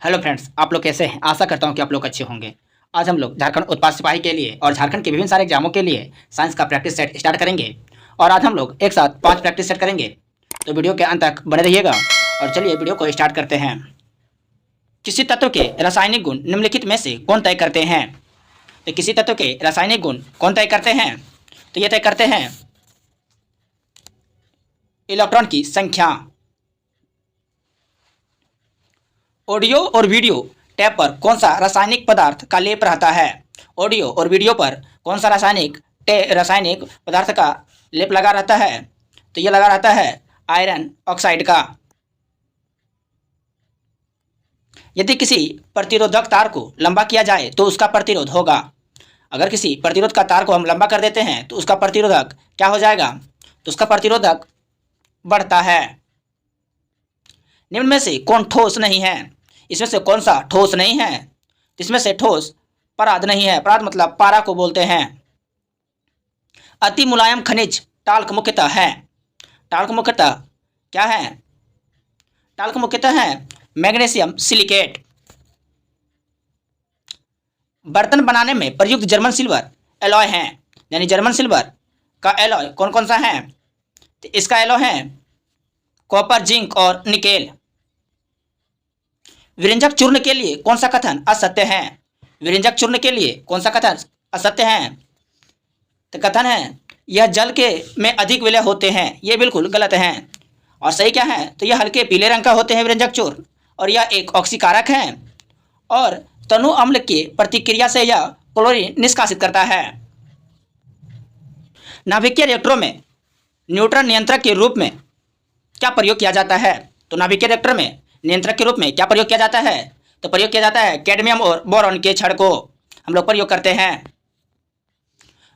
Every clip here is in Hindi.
हेलो फ्रेंड्स, आप लोग कैसे हैं? आशा करता हूं कि आप लोग अच्छे होंगे। आज हम लोग झारखंड उत्पाद सिपाही के लिए और झारखंड के विभिन्न सारे एग्जामों के लिए साइंस का प्रैक्टिस सेट स्टार्ट करेंगे और आज हम लोग एक साथ 5 प्रैक्टिस सेट करेंगे। तो वीडियो के अंत तक बने रहिएगा और चलिए वीडियो को स्टार्ट करते हैं। किसी तत्व के रासायनिक गुण निम्नलिखित में से कौन तय करते हैं? तो किसी तत्व के रासायनिक गुण कौन तय करते हैं? तो ये तय करते हैं इलेक्ट्रॉन की संख्या। ऑडियो और वीडियो टैप पर कौन सा रासायनिक पदार्थ का लेप रहता है? ऑडियो और वीडियो पर कौन सा रासायनिक पदार्थ का लेप लगा रहता है? तो ये लगा रहता है आयरन ऑक्साइड का। यदि किसी प्रतिरोधक तार को लंबा किया जाए तो उसका प्रतिरोध होगा। अगर किसी प्रतिरोध का तार को हम लंबा कर देते हैं तो उसका प्रतिरोधक क्या हो जाएगा? तो उसका प्रतिरोधक बढ़ता है। निम्न में से कौन ठोस नहीं है? इसमें से कौन सा ठोस नहीं है? इसमें से ठोस पराद नहीं है। पराद मतलब पारा को बोलते हैं। अति मुलायम खनिज टाल्क मुख्यतः है। टाल्क मुख्यतः क्या है? टाल्क मुख्यतः है मैग्नीशियम सिलिकेट। बर्तन बनाने में प्रयुक्त जर्मन सिल्वर एलॉय है, यानी जर्मन सिल्वर का एलॉय कौन कौन सा है? तो इसका एलॉय है कॉपर, जिंक और निकेल। विरंजक चूर्ण के लिए कौन सा कथन असत्य है? विरंजक चूर्ण के लिए कौन सा कथन असत्य है? तो कथन है यह जल के में अधिक विलय होते हैं। ये बिल्कुल गलत है। और सही क्या है? तो यह हल्के पीले रंग का होते हैं विरंजक चूर्ण और यह एक ऑक्सीकारक है और तनु अम्ल की प्रतिक्रिया से यह क्लोरीन निष्कासित करता है। नाभिकीय रिएक्टरों में न्यूट्रॉन नियंत्रक के रूप में क्या प्रयोग किया जाता है? तो नाभिकीय रिएक्टर में नियंत्रक के रूप में क्या प्रयोग किया जाता है? तो प्रयोग किया जाता है कैडमियम और बोरॉन के छड़ को हम लोग प्रयोग करते हैं।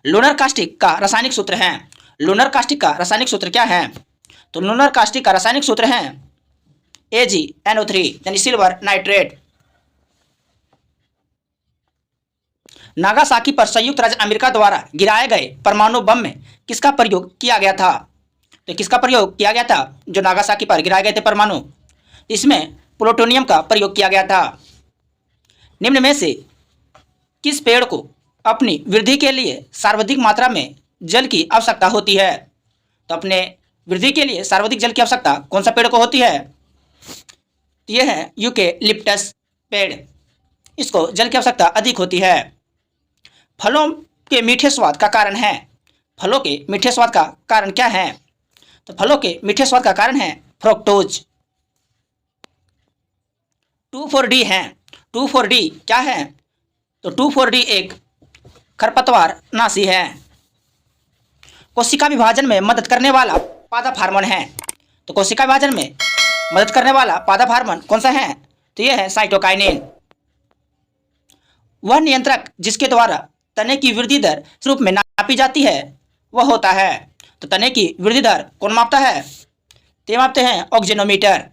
लूनर कास्टिक का रासायनिक सूत्र है। लूनर कास्टिक का रासायनिक सूत्र क्या है? तो लूनर कास्टिक का रासायनिक सूत्र है AgNO3 यानी सिल्वर नाइट्रेट। नागासाकी पर संयुक्त राज्य अमेरिका द्वारा गिराए गए परमाणु बम में किसका प्रयोग किया गया था? तो किसका प्रयोग किया गया था? जो नागासाकी पर गिराए गए थे परमाणु, इसमें प्लूटोनियम का प्रयोग किया गया था। निम्न में से किस पेड़ को अपनी वृद्धि के लिए सर्वाधिक मात्रा में जल की आवश्यकता होती है? तो अपने वृद्धि के लिए सर्वाधिक जल की आवश्यकता कौन सा पेड़ को होती है? तो यह है यूकेलिप्टस पेड़। इसको जल की आवश्यकता अधिक होती है। फलों के मीठे स्वाद का कारण है। फलों के मीठे स्वाद का कारण क्या है? तो फलों के मीठे स्वाद का कारण है फ्रुक्टोज। 2,4-D है। 2,4-D क्या है? तो 2,4-D एक खरपतवार नाशी है। कोशिका विभाजन में मदद करने वाला पादप हार्मोन है। तो कोशिका विभाजन में मदद करने वाला पादप हार्मोन कौन सा है? तो यह है साइटोकाइनिन। वह नियंत्रक जिसके द्वारा तने की वृद्धि दर रूप में नापी जाती है वह होता है। तो तने की वृद्धि दर कौन मापता है? ते मापते हैं ऑक्जेनोमीटर।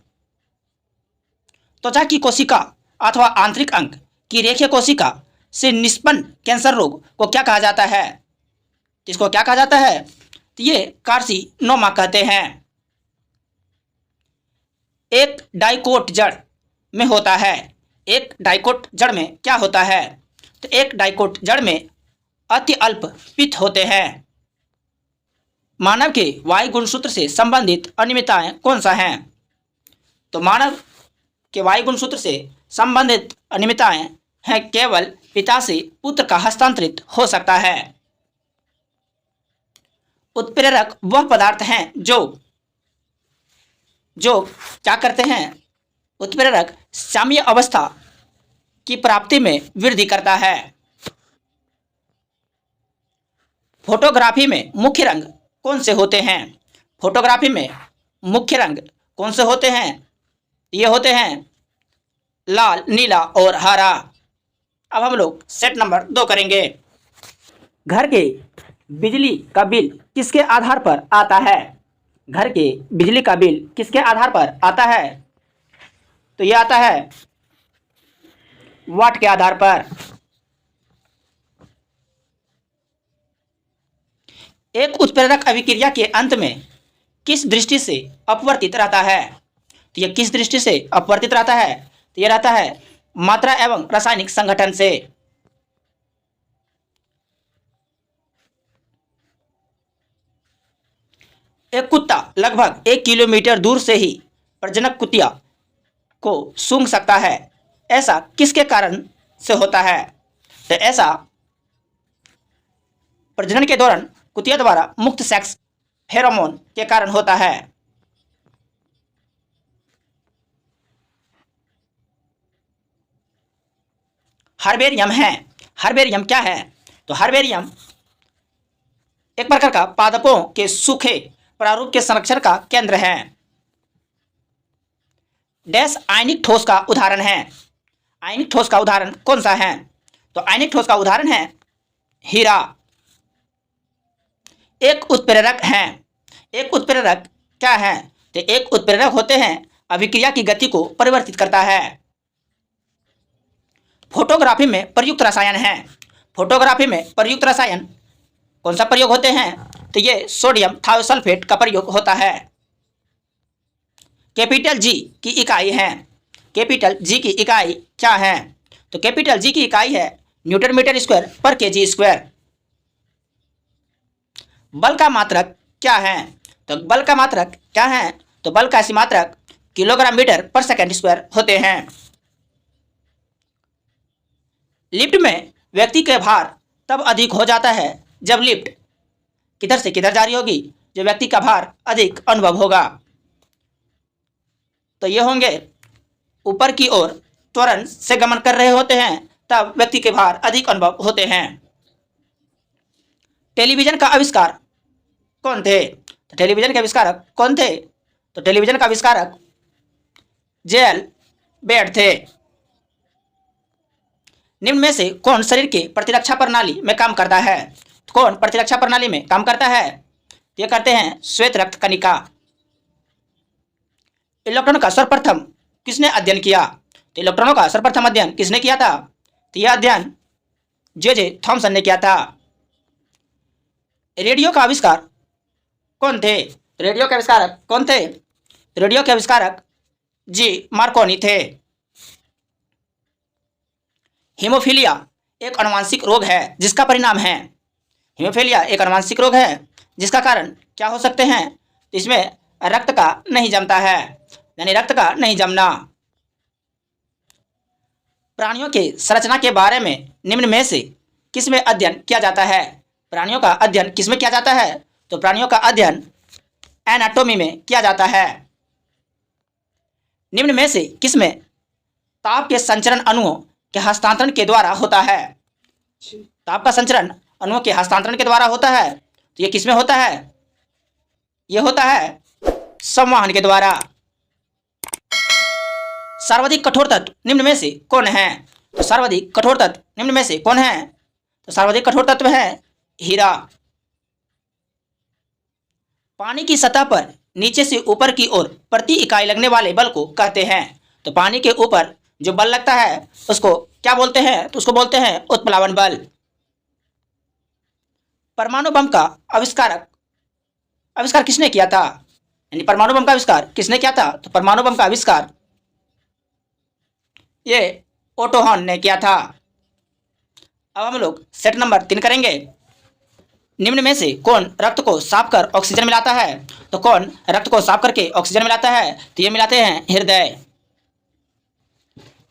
त्वचा की कोशिका अथवा आंतरिक अंग की रेखीय कोशिका से निष्पन्न कैंसर रोग को क्या कहा जाता है? इसको क्या कहा जाता है? तो ये कार्सिनोमा कहते हैं। एक डाइकोट जड़ में होता है। एक डाइकोट जड़ में क्या होता है? तो एक डाइकोट जड़ में अति अल्प पित्त होते हैं। मानव के वायु गुणसूत्र से संबंधित अनियमितताएं कौन सा हैं? तो मानव के वायु गुणसूत्र से संबंधित अनियमितताएं हैं केवल पिता से पुत्र का हस्तांतरित हो सकता है। उत्प्रेरक वह पदार्थ हैं जो क्या करते हैं? उत्प्रेरक साम्य अवस्था की प्राप्ति में वृद्धि करता है। फोटोग्राफी में मुख्य रंग कौन से होते हैं? फोटोग्राफी में मुख्य रंग कौन से होते हैं? ये होते हैं लाल, नीला और हरा। अब हम लोग सेट नंबर 2 करेंगे। घर के बिजली का बिल किसके आधार पर आता है? घर के बिजली का बिल किसके आधार पर आता है? तो यह आता है वाट के आधार पर। एक उत्प्रेरक अभिक्रिया के अंत में किस दृष्टि से अपवर्तित रहता है? तो यह किस दृष्टि से अपवर्तित रहता है? तो ये रहता है मात्रा एवं रासायनिक संगठन से। एक कुत्ता लगभग 1 किलोमीटर दूर से ही प्रजनक कुतिया को सूंघ सकता है, ऐसा किसके कारण से होता है? तो ऐसा प्रजनन के दौरान कुतिया द्वारा मुक्त सेक्स फेरोमोन के कारण होता है। हर्बेरियम है। हर्बेरियम क्या है? तो हर्बेरियम एक प्रकार का पादपों के सूखे प्रारूप के संरक्षण का केंद्र है। डैश आयनिक ठोस का उदाहरण है। आयनिक ठोस का उदाहरण कौन सा है? तो आयनिक ठोस का उदाहरण है हीरा। एक उत्प्रेरक है। एक उत्प्रेरक क्या है? तो एक उत्प्रेरक होते हैं अभिक्रिया की गति को परिवर्तित करता है। फोटोग्राफी में प्रयुक्त रसायन है। फोटोग्राफी में प्रयुक्त रसायन कौन सा प्रयोग होते हैं? तो ये सोडियम थायोसल्फेट का प्रयोग होता है। कैपिटल जी की इकाई है। कैपिटल जी की इकाई क्या है? तो कैपिटल जी की इकाई है न्यूटन मीटर स्क्वायर पर केजी स्क्वायर। बल का मात्रक क्या है? तो बल का मात्रक क्या है? तो बल का मात्रक किलोग्राम मीटर पर सेकंड स्क्वायर होते हैं। लिफ्ट में व्यक्ति के भार तब अधिक हो जाता है जब लिफ्ट किधर से किधर जा रही होगी, जो व्यक्ति का भार अधिक अनुभव होगा। तो ये होंगे ऊपर की ओर त्वरण से गमन कर रहे होते हैं, तब व्यक्ति के भार अधिक अनुभव होते हैं। टेलीविजन का आविष्कार कौन थे? तो टेलीविजन के आविष्कारक कौन थे? तो टेलीविजन का आविष्कारक जेएल बेड थे। निम्न में से कौन शरीर के प्रतिरक्षा प्रणाली में काम करता है? कौन प्रतिरक्षा प्रणाली में काम करता है? ये करते हैं श्वेत रक्त कणिका। इलेक्ट्रॉन का सर्वप्रथम किसने अध्ययन किया? तो इलेक्ट्रॉनों का सर्वप्रथम अध्ययन किसने किया था? तो यह अध्ययन जे थॉमसन ने किया था। रेडियो का आविष्कार कौन थे? रेडियो के आविष्कारक कौन थे? रेडियो के आविष्कारक जी मार्कोनी थे। हीमोफीलिया एक अनुवांशिक रोग है जिसका परिणाम है। हीमोफीलिया एक अनुवांशिक रोग है जिसका कारण क्या हो सकते हैं? तो इसमें रक्त का नहीं जमता है, यानी रक्त का नहीं जमना। प्राणियों के संरचना के बारे में निम्न में से किसमें अध्ययन किया जाता है? प्राणियों का अध्ययन किसमें किया जाता है? तो प्राणियों का अध्ययन एनाटॉमी में किया जाता है। निम्न में से किसमें ताप के संचरण अणुओं के हस्तांतरण के द्वारा होता है? ताप का संचरण अणुओं के हस्तांतरण के द्वारा होता है। तो ये किसमें होता है? ये होता है संवहन के द्वारा। सर्वाधिक कठोर तत्व निम्न में से कौन है? तो सर्वाधिक कठोर तत्व निम्न में से कौन है? तो सर्वाधिक कठोर तत्व है हीरा। पानी की सतह पर नीचे से ऊपर की ओर प्रति इकाई लगने वाले बल को कहते हैं। तो पानी के ऊपर जो बल लगता है उसको क्या बोलते हैं? तो उसको बोलते हैं उत्प्लावन बल। परमाणु बम का आविष्कार किसने किया था? यानी परमाणु बम का आविष्कार किसने किया था? तो परमाणु बम का आविष्कार ये ओटो हॉर्न ने किया था। अब हम लोग सेट नंबर 3 करेंगे। निम्न में से कौन रक्त को साफ कर ऑक्सीजन मिलाता है? तो कौन रक्त को साफ करके ऑक्सीजन मिलाता है? तो ये मिलाते हैं हृदय।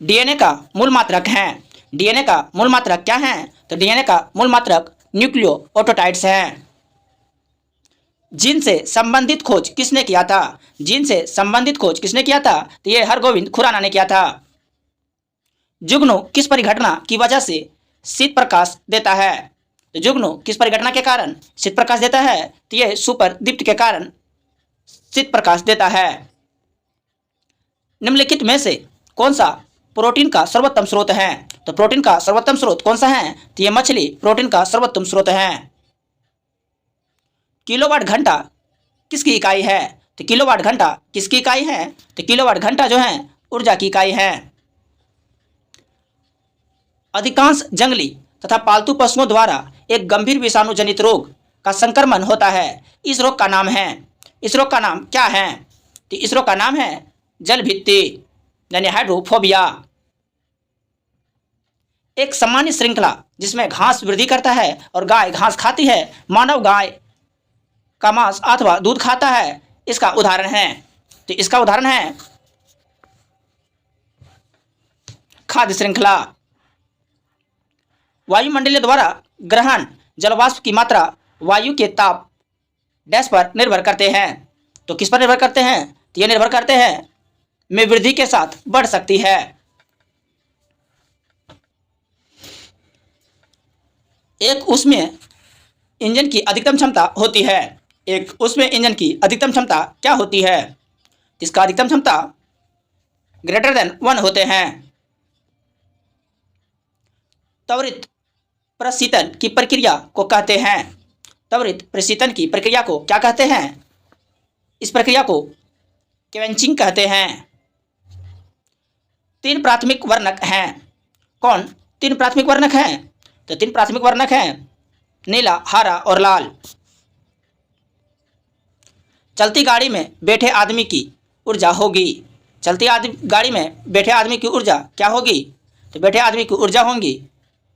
डीएनए का मूल मात्रक है। डीएनए का मूल मात्रक क्या है? तो डीएनए का मूल मात्रक न्यूक्लियोटाइड्स है। जीन से संबंधित खोज किसने किया था? जीन से संबंधित खोज किसने किया था? तो ये हरगोविंद खुराना ने किया था। जुगनू किस परिघटना की वजह से शीत प्रकाश देता है? तो जुगनू किस परिघटना के कारण शीत प्रकाश देता है? तो ये सुपर दीप्त के कारण शीत प्रकाश देता है। निम्नलिखित में से कौन सा प्रोटीन का सर्वोत्तम स्रोत है? तो प्रोटीन का सर्वोत्तम स्रोत कौन सा है? तो ये मछली प्रोटीन का सर्वोत्तम स्रोत है। किलोवाट घंटा किसकी इकाई है? तो किलोवाट घंटा किसकी इकाई है? तो किलोवाट घंटा जो है ऊर्जा की इकाई है। अधिकांश जंगली तथा पालतू पशुओं द्वारा एक गंभीर विषाणु जनित रोग का संक्रमण होता है। इस रोग का नाम है, इस रोग का नाम क्या है? तो इस रोग का नाम है जलभित्ति। यानी हाइड्रोफोबिया। एक सामान्य श्रृंखला जिसमें घास वृद्धि करता है और गाय घास खाती है, मानव गाय का मांस अथवा दूध खाता है, इसका उदाहरण है। तो इसका उदाहरण है खाद्य श्रृंखला। वायुमंडलीय द्वारा ग्रहण जलवाष्प की मात्रा वायु के ताप डैश पर निर्भर करते हैं। तो किस पर निर्भर करते हैं? तो ये निर्भर करते हैं में वृद्धि के साथ बढ़ सकती है। एक ऊष्मीय इंजन की अधिकतम क्षमता होती है। एक ऊष्मीय इंजन की अधिकतम क्षमता क्या होती है? इसका अधिकतम क्षमता ग्रेटर देन 1 होते हैं। त्वरित प्रशीतन की प्रक्रिया को कहते हैं। त्वरित प्रशीतन की प्रक्रिया को क्या कहते हैं? इस प्रक्रिया को क्वेंचिंग कहते हैं। 3 प्राथमिक वर्णक हैं। कौन 3 प्राथमिक वर्णक हैं? तो 3 प्राथमिक वर्णक हैं नीला, हरा और लाल। चलती गाड़ी में बैठे आदमी की ऊर्जा होगी। चलती गाड़ी में बैठे आदमी की ऊर्जा क्या होगी? तो बैठे आदमी की ऊर्जा होंगी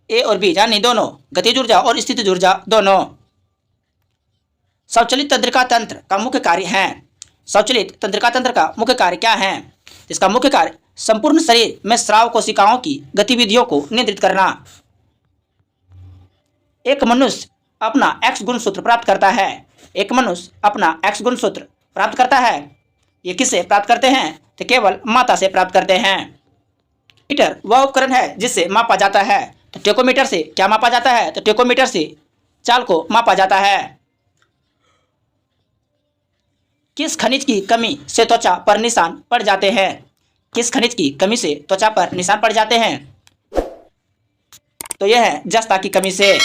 ए और बी, यानी दोनों, गतिज ऊर्जा और स्थितिज ऊर्जा दोनों। स्वचालित तंत्रिका तंत्र का मुख्य कार्य है। स्वचालित तंत्रिका तंत्र का मुख्य कार्य क्या है? इसका मुख्य कार्य संपूर्ण शरीर में स्राव कोशिकाओं की गतिविधियों को नियंत्रित करना। एक मनुष्य अपना एक्स गुणसूत्र प्राप्त करता है। एक मनुष्य अपना एक्स गुणसूत्र प्राप्त करता है। ये किससे प्राप्त करते हैं? तो केवल माता से प्राप्त करते हैं। मीटर वह उपकरण है जिससे मापा जाता है। तो टेकोमीटर से क्या मापा जाता है? तो टेकोमीटर से चाल को मापा जाता है। किस खनिज की कमी से त्वचा पर निशान पड़ जाते हैं? किस खनिज की कमी से त्वचा पर निशान पड़ जाते हैं? तो यह है जस्ता की कमी से।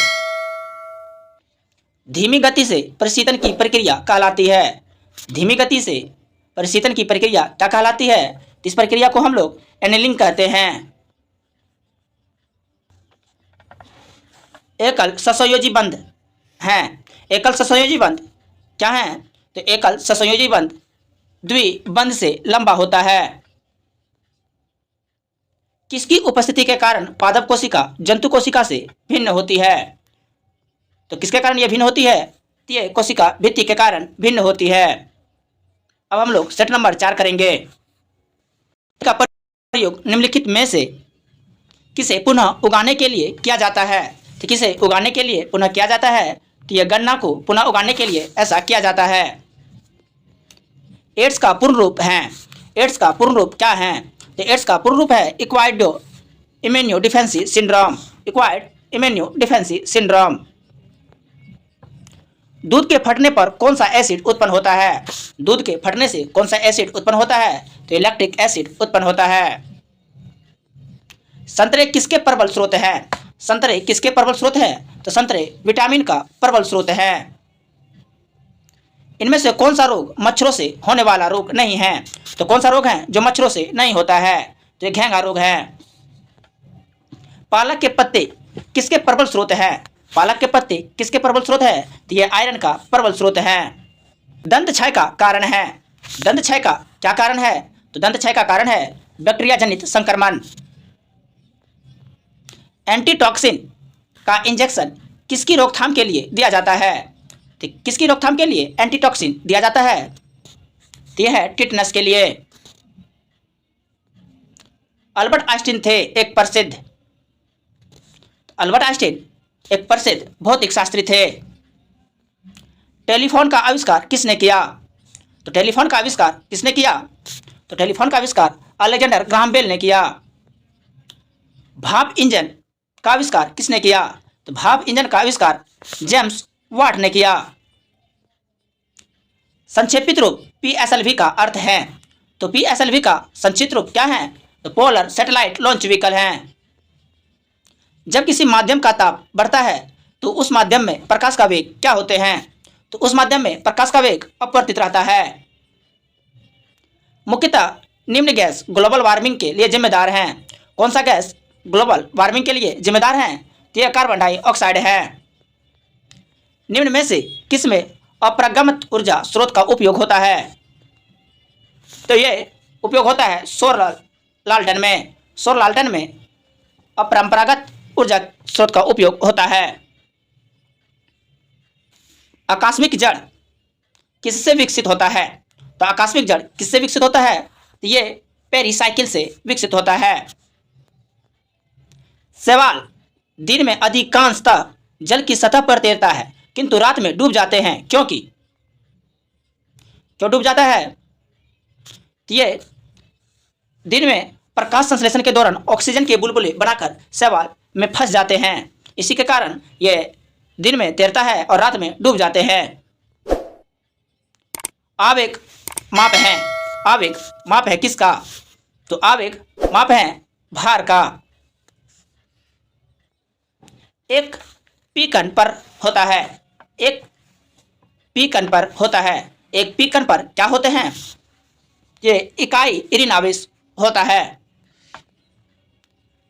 धीमी गति से प्रशीतन की प्रक्रिया कहलाती है। धीमी गति से प्रशीतन की प्रक्रिया क्या कहलाती है? इस प्रक्रिया को हम लोग एनेलिंग कहते हैं। एकल ससंयोजी बंध हैं। एकल ससंयोजी बंध क्या है? तो एकल ससंयोजी बंध द्विबंध से लंबा होता है। किसकी उपस्थिति के कारण पादप कोशिका जंतु कोशिका से भिन्न होती है? तो किसके कारण यह भिन्न होती है? तो ये कोशिका भित्ति के कारण भिन्न होती है। अब हम लोग सेट नंबर 4 करेंगे। का प्रयोग निम्नलिखित में से किसे पुनः उगाने के लिए किया जाता है? तो किसे उगाने के लिए पुनः किया जाता है? तो यह गन्ना को पुनः उगाने के लिए ऐसा किया जाता है। एड्स का पूर्ण रूप है। एड्स का पूर्ण रूप क्या है? तो एड्स का पूर्ण रूप है acquired immunodeficiency syndrome. Acquired immunodeficiency syndrome. दूध के फटने पर कौन सा एसिड उत्पन्न होता है? दूध के फटने से कौन सा एसिड उत्पन्न होता है? तो इलेक्ट्रिक एसिड उत्पन्न होता है। संतरे किसके प्रबल स्रोत है? संतरे किसके प्रबल स्रोत है? तो संतरे विटामिन का प्रबल स्रोत है। इनमें से कौन सा रोग मच्छरों से होने वाला रोग नहीं है? तो कौन सा रोग है जो मच्छरों से नहीं होता है? तो ये घेंघा रोग है। पालक के पत्ते किसके प्रबल स्रोत है? पालक के पत्ते किसके प्रबल स्रोत है? तो ये आयरन का प्रबल स्रोत है। दंत क्षय का कारण है। दंत क्षय का क्या कारण है? तो दंत क्षय का कारण है बैक्टीरिया जनित संक्रमण। एंटीटॉक्सिन का इंजेक्शन किसकी रोकथाम के लिए दिया जाता है? तो किसकी रोकथाम के लिए एंटीटॉक्सिन दिया जाता है? तो यह है टिटनस के लिए। अल्बर्ट आइंस्टीन थे एक प्रसिद्ध। अल्बर्ट आइंस्टीन एक प्रसिद्ध भौतिक शास्त्री थे। टेलीफोन का आविष्कार किसने किया? तो टेलीफोन का आविष्कार किसने किया? तो टेलीफोन का आविष्कार अलेक्जेंडर ग्राहम बेल ने किया। भाप इंजन का आविष्कार किसने किया? तो भाप इंजन का आविष्कार जेम्स वाट ने किया। संक्षेपित रूप PSLV का अर्थ है। तो PSLV का संक्षिप्त रूप क्या है? तो पोलर सैटेलाइट लॉन्च व्हीकल है। जब किसी माध्यम का ताप बढ़ता है तो उस माध्यम में प्रकाश का वेग क्या होते हैं? तो उस माध्यम में प्रकाश का वेग अपवर्तित रहता है। मुख्यतः निम्न गैस ग्लोबल वार्मिंग के लिए जिम्मेदार हैं। कौन सा गैस ग्लोबल वार्मिंग के लिए जिम्मेदार है? तो यह कार्बन डाइऑक्साइड है। निम्न में से किस में अपरागमत ऊर्जा स्रोत का उपयोग होता है? तो यह उपयोग होता है सोलर लालटेन में, सौर लालटेन में अपरंपरागत ऊर्जा स्रोत का उपयोग होता है। आकस्मिक जड़ किससे विकसित होता है? तो आकस्मिक जड़ किससे विकसित होता है? तो ये पेरिसाइकिल से विकसित होता है। शैवाल दिन में अधिकांशतः जल की सतह पर तैरता है किंतु रात में डूब जाते हैं, क्योंकि क्यों डूब जाता है? तो ये दिन में प्रकाश संश्लेषण के दौरान ऑक्सीजन के बुलबुले बनाकर शैवाल में फंस जाते हैं। इसी के कारण ये दिन में तैरता है और रात में डूब जाते हैं। आवेग माप है। आवेग माप है किसका? तो आवेग माप है भार का। एक पी कण पर होता है। एक पी कण पर होता है। एक पी कण पर क्या होते हैं? ये इकाई ऋण आवेश होता है।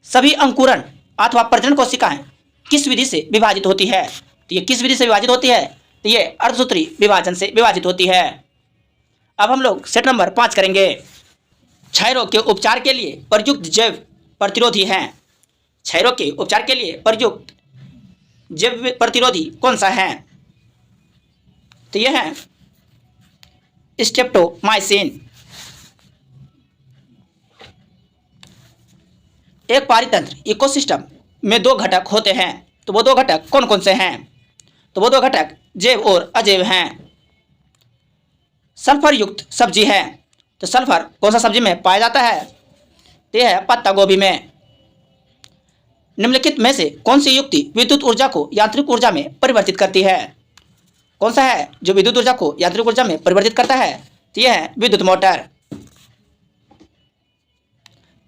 सभी अंकुरण अथवा प्रजनन कोशिकाएं किस विधि से विभाजित होती है? तो ये किस विधि से विभाजित होती है? तो ये अर्धसूत्री विभाजन से विभाजित होती है। अब हम लोग सेट नंबर 5 करेंगे। क्षय रोग के उपचार के लिए प्रयुक्त जैव प्रतिरोधी हैं। क्षय रोग के उपचार के लिए प्रयुक्त जैव प्रतिरोधी कौन सा है? तो यह है स्ट्रेप्टोमाइसिन। एक पारितंत्र इकोसिस्टम में 2 घटक होते हैं। तो वो 2 घटक कौन कौन से हैं? तो वो 2 घटक जैव और अजैव हैं। सल्फर युक्त सब्जी है। तो सल्फर कौन सा सब्जी में पाया जाता है? तो यह है पत्ता गोभी में। निम्नलिखित में से कौन सी युक्ति विद्युत ऊर्जा को यांत्रिक ऊर्जा में परिवर्तित करती है? कौन सा है जो विद्युत ऊर्जा को यांत्रिक ऊर्जा में परिवर्तित करता है? तो यह है विद्युत मोटर।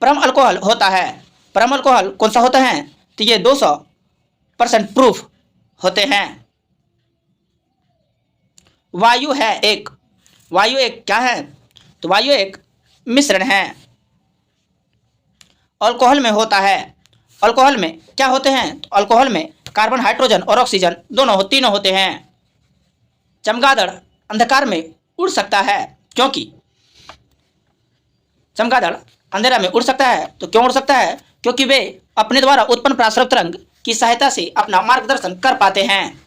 परम अल्कोहल होता है। परम अल्कोहल कौन सा होता है? तो ये 200% प्रूफ होते हैं। वायु है एक। वायु एक क्या है? तो वायु एक मिश्रण है। अल्कोहल में होता है। अल्कोहल में क्या होते हैं? तो अल्कोहल में कार्बन, हाइड्रोजन और ऑक्सीजन तीनों होते हैं। चमगादड़ अंधकार में उड़ सकता है, क्योंकि चमगादड़ अंधेरा में उड़ सकता है। तो क्यों उड़ सकता है? क्योंकि वे अपने द्वारा उत्पन्न पराश्रव तरंग की सहायता से अपना मार्गदर्शन कर पाते हैं।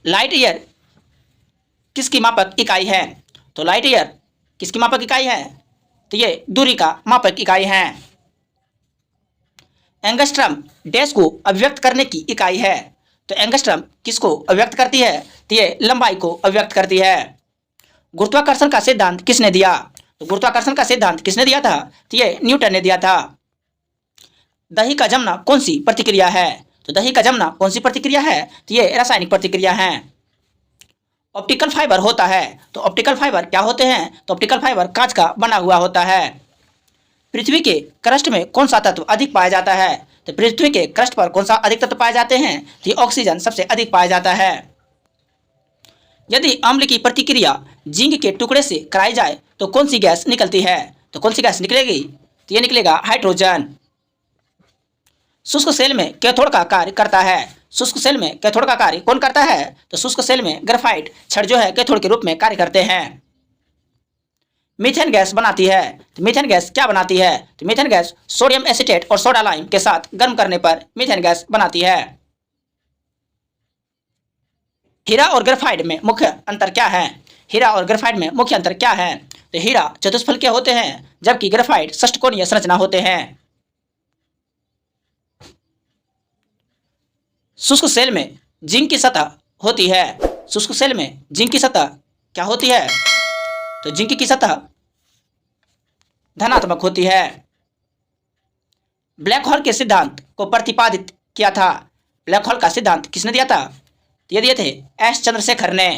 लाइट ईयर किसकी मापक इकाई है? तो लाइट ईयर किसकी मापक इकाई है? तो ये दूरी का मापक इकाई है। एंगस्ट्रम डैश को अभिव्यक्त करने की इकाई है। तो एंगस्ट्रम किसको अभिव्यक्त करती है? तो ये लंबाई को अभिव्यक्त करती है। गुरुत्वाकर्षण का सिद्धांत किसने दिया? तो गुरुत्वाकर्षण का सिद्धांत किसने दिया था? तो ये न्यूटन ने दिया था। दही का जमना कौन सी प्रतिक्रिया है? तो दही का जमना कौन सी प्रतिक्रिया है? तो ये रासायनिक प्रतिक्रिया है। ऑप्टिकल फाइबर होता है। तो ऑप्टिकल फाइबर क्या होते हैं? तो ऑप्टिकल फाइबर कांच का बना हुआ होता है। पृथ्वी के क्रस्ट में कौन सा तत्व अधिक पाया जाता है? तो पृथ्वी के क्रस्ट पर कौन सा अधिक तत्व पाए जाते हैं? तो ऑक्सीजन सबसे अधिक पाया जाता है। यदि अम्ल की प्रतिक्रिया जिंक के टुकड़े से कराई जाए तो कौन सी गैस निकलती है? तो कौन सी गैस निकलेगी? तो ये निकलेगा हाइड्रोजन। शुष्क सेल में कैथोड का कार्य करता है। शुष्क सेल में कैथोड का कार्य कौन करता है? तो शुष्क सेल में ग्रेफाइट छड़ जो है कैथोड के रूप में कार्य करते हैं। मीथेन गैस बनाती है। तो मीथेन गैस क्या बनाती है? तो मीथेन गैस सोडियम एसीटेट और सोडा लाइम के साथ गर्म करने पर मीथेन गैस बनाती है। हीरा और ग्रेफाइट में मुख्य अंतर क्या है? हीरा और ग्रेफाइट में मुख्य अंतर क्या है? तो हीरा चतुष्फल के होते हैं, जबकि ग्रेफाइट षष्ठकोणीय संरचना होते हैं। शुष्क सेल में जिंक की सतह होती है। शुष्क सेल में जिंक की सतह क्या होती है? तो जिंक की सतह धनात्मक होती है। ब्लैक होल के सिद्धांत को प्रतिपादित किया था। ब्लैक होल का सिद्धांत किसने दिया था? ये दिए थे एस चंद्रशेखर ने।